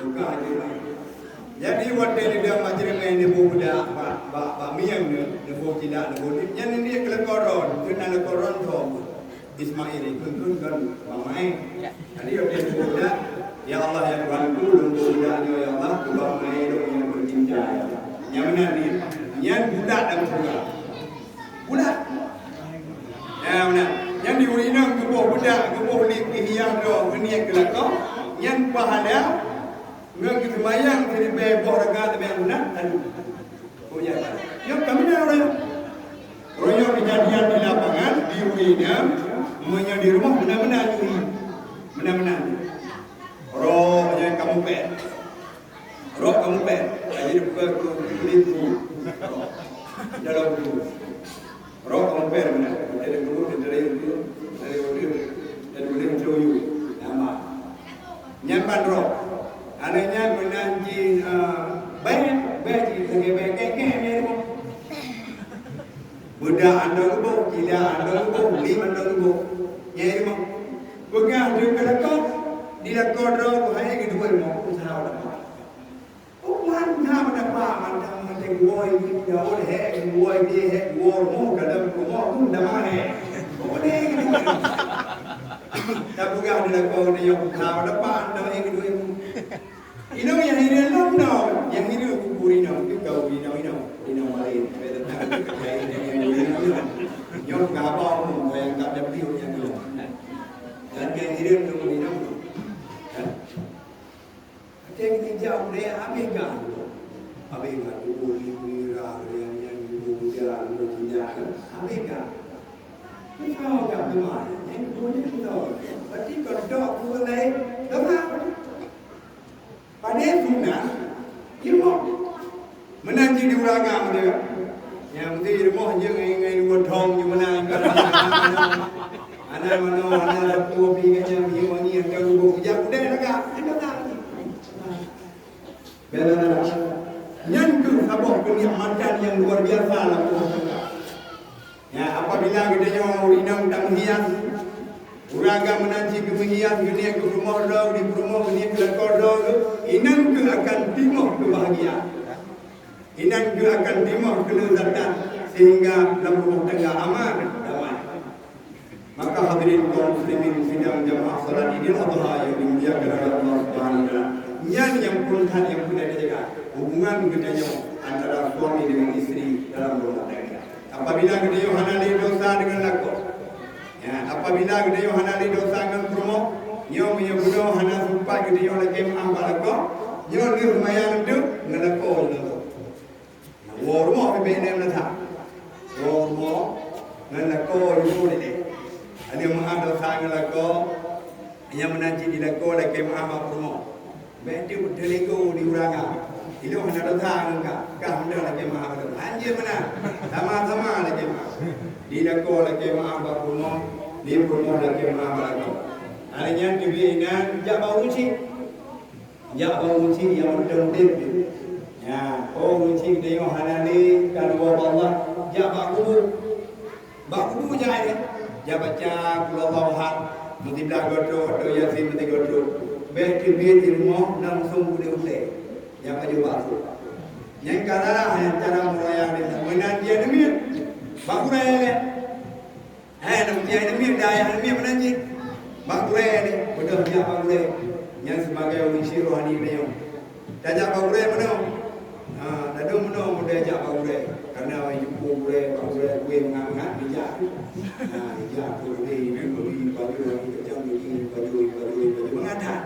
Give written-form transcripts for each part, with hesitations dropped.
Bukan aja lah. Jadi waktu dia macam main dia budak, bak miang dia buat tidak dia buat. Yang ini dia kelekoron, kena lekoron tu. Ismail itu kan mamai. Jadi waktu dia budak, ya Allah yang bantu budaknya ya Allah, buat main yang bercinta. Yang mana ni? Yang budak dalam surga. Budak. Ya mana? Yang diurinam kebuah budak, kebuah hiang do, ini yang kelakor. Yang pahala nggak kita bayang dari bebok raga tapi yang benar aduh punya apa yang kami dah orang kejadian di lapangan di Uina semuanya di rumah benar-benar roh yang kamu pet jadi bukan kulit tu dalam tu roh kamu pet benar ada guru dari Joyu nama nyampan roh adanya menanti baik sebagai kekeh budak anda lupa, gila anda lupa, lima anda lupa, yang lima, pegang juga lekor, di lekor roh, hanya gitu bermau, usaha dapat. Oh mana dapat, macam gua ini jauh hek, gua ini hek, gua mau kadang gua tu dah mana, oh ni gitu. Dah pegang di lekor ni yang usaha dapat, dah yang gitu. Ino yang ini lom no, yang ini kubur ino, kau ino lain. Nyok kapal yang tak ada piu yang itu. Dan yang ini tu ino. Jadi jauh dia abaikan kubur ini yang kubur dia abaikan. Kau tak benar, yang kubur itu. Berarti kalau dok kubur lain, dah. Pada sunnah, ilmu menanti di uragam dia. Yang mesti ilmu je ngai dua thong je mana anak mana tua binganya dia wangi yang kau buat kerja udah nak ada tak? Benar. Yang tu sabuk kenikmatan yang luar biasa lah. Ya apabila kita yang urinam tak menghias uragam menanti kemengias dunia ke rumah dah di rumah dunia ke lekor dah inan ke akan timur kebahagiaan inan ke akan timur kelezatan sehingga dalam rumah tangga aman damai. Maka hadirin kaum muslimin sidang jamaah salat Idul Adha yang dimuliakan oleh Allah Subhanahu wa taala yang puluhan yang sudah dijaga hubungan kedanya antara suami dengan isteri dalam rumah tangga apabila kedanya halal dosa dengan lakon. Ya, apabila kita yang hanali dosa dengan promo, yang punya bunuh hana sumpah kita yang lagi mengambil kau, yang ni lumayan tu ngelakau tu. Warmo bebenem nata, warmo ngelakau itu ni. Ada mengambil dosa ngelakau, yang menanti di lakau lagi mengambil promo. Betul betul itu diurangkan. Itu hana dosa enggak, kah hendak lagi mengambil. Anjir mana? Sama-sama lagi mengambil. Di lakau lagi mengambil promo. Di rumah lagi mengambil. Hanya dibiinan jabau uci yang mendem. Ya, uci dia hanali kalau Allah jabau baku jaya. Jabaca kalau Allah mesti belagoto atau yasin mesti goto. Beti di rumah langsung boleh usai. Yang baju baru. Yang kala yang cara merayang dia menan dia demi baku raya. Nak dia demi daya demi menanti. Bagure ni, betul dia bagure. Yang sebagai unsur rohani dia. Dajak bagure mana? Dadu mana muda ajak bagure. Karena ibu bagure gue mengangat bijak. Bijak budi baju kerja baju mengadat.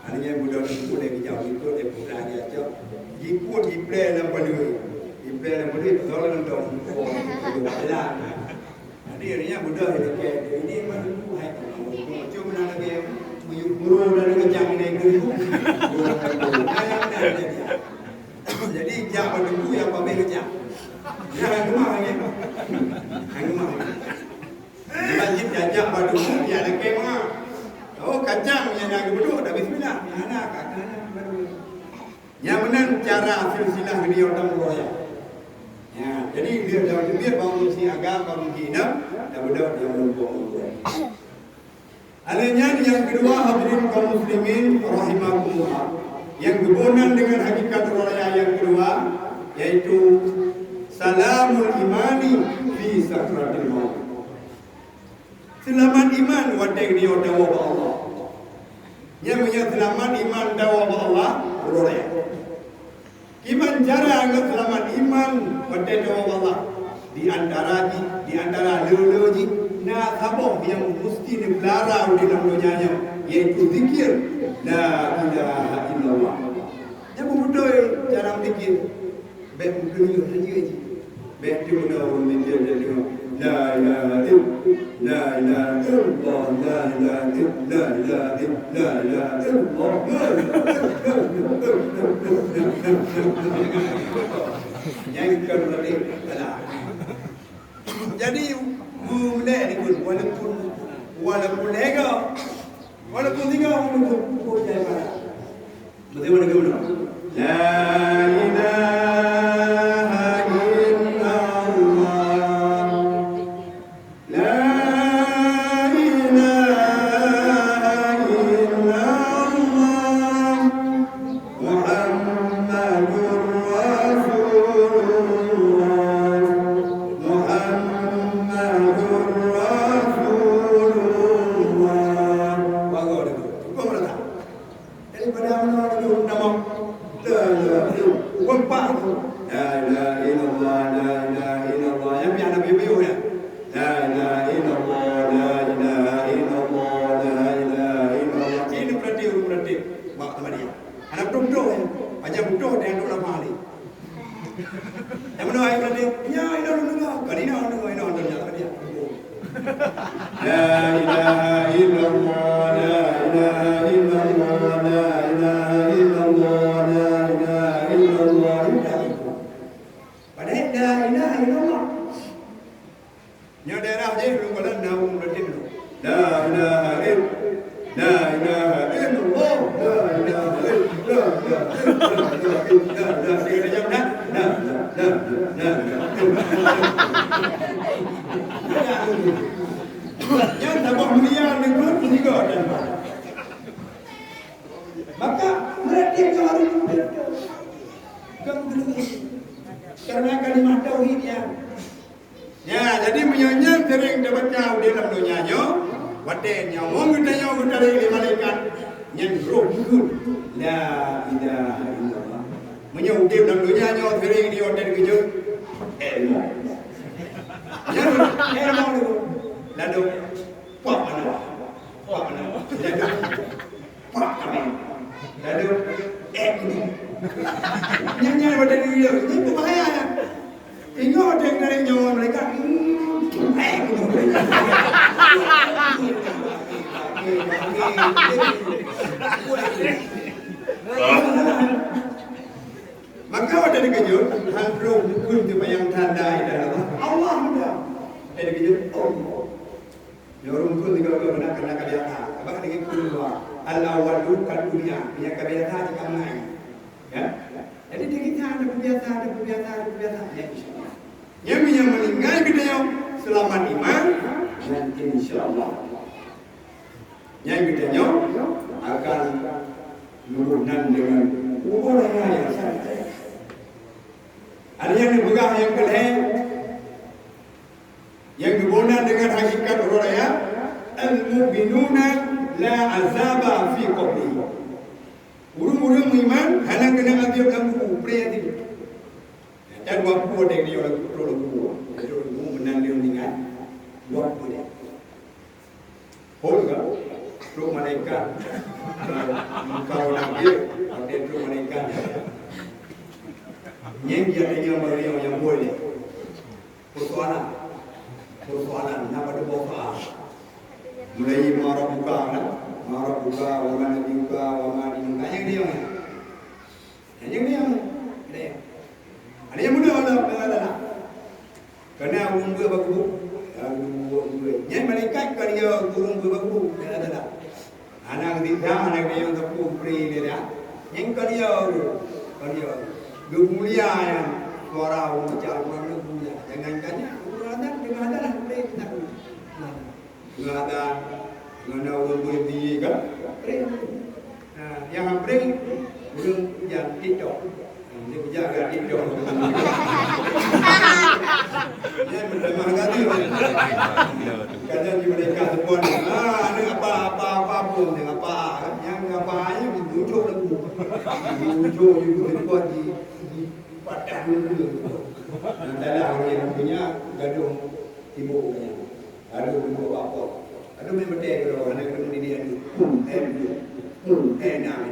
Artinya muda itu dia bijak itu dia pula dia cak. Ibu diple dalam baju. Diple dalam baju betul untuk jalan. Dia mudah dia ini mana tu hai cuma nak dia muru dan kejang ni ke jadi jak berdua yang pakai kejang jangan gemar ni wajib jajak berdua dia nak kemah oh kacang yang nak berdua dah bismillah anak yang benar cara silsilah dia orang roya. Ya, jadi dia dah biar bangun si agama bangun hidup dah berdoa dia menumpuk. Adanya yang kedua hadirin kaum muslimin rahimakumullah. yang berhubungan dengan hakikat raya yang kedua, yaitu salamul imani fi sakratil maut. Selamat iman wadai dia dawa Allah. Yang punya selamat iman dawa Allah raya. Iman cara agar selamat iman wadai dawa Allah di antara loloji na sabah yang mesti dilarang di dalam dunianya, yaitu zikir la ilaha illallah. Yang betul cara zikir baik dunia saja je. Baik tu orang zikir jadi la ilaha illallah, la ilaha illallah, la ilaha illallah, la ilaha illallah. Yang kedua adalah jadi mulai ni pun walaupun lega walaupun tiga walaupun boleh mana betul mana ke mana la ilaha illallah la ilaha illallah Muhammadur yang tambah mulia negeri tiga dan maka mereka harus karena kalimat tauhid ya. Jadi menyonya sering dibaca di dalam dunianya, wadenya ngomong kita dari malaikat yang roh la ilaha illallah. Menyau di dalam dunianya sering diorder kerja ilmu. Ilmu lalu puak mana? Lalu puak kami. Lalu ini. Nyanyi pada dia, ini bahaya. Tengok dari nyawa mereka. Maka ada dikejut, handrum pun yang tanda adalah Allah muda. Ada dikejut Allah. Orang pun juga benar kena kebiasaan. Abang dengan keluar al-awwalu kan dunia punya kebiasaan di kamai. Ya. Jadi kita ada kebiasaan. Ya, insyaAllah. Yang meninggal kita selamat iman dan insyaAllah. Yang kita akan luluhnan dengan orang yang santai. Ada yang dipegang yang kelih, yang dibonan dengan hakikat raya al-mu'minuna la azaba fi qabri. Urung-urung iman halang kena ngatiap lampu pria itu. Dan waktu ada dia orang tolong menang dia meninggal. Waktu dia. Holga roh malaikat. Kau nak dia, ada roh malaikat. Yang dia yang boleh. Persoalan nak ada bofa. Mulai marah buka, wangan buka, yang dia. Ada yang muda ada. Kerana urung baku. Yang malaikat kerja urung baku ada. Anak dia yang tapu pri dia. Yang kerja mulia yang suara ucap orang mulia. Jangan kanya dengan ada pri kita. Dengan orang boleh kan? Yang pri yang TikTok. Dia berjaga TikTok. Dia berterima kasih. Kadang di mereka sebut, ada apa pun dengan apa, yang apa aja muncul lagi. Muncul juga buat di padang dulu. Nanti orang yang punya gaduh ibunya, gaduh ibu bapa, aduh memang dia kalau anak kemudian, nah.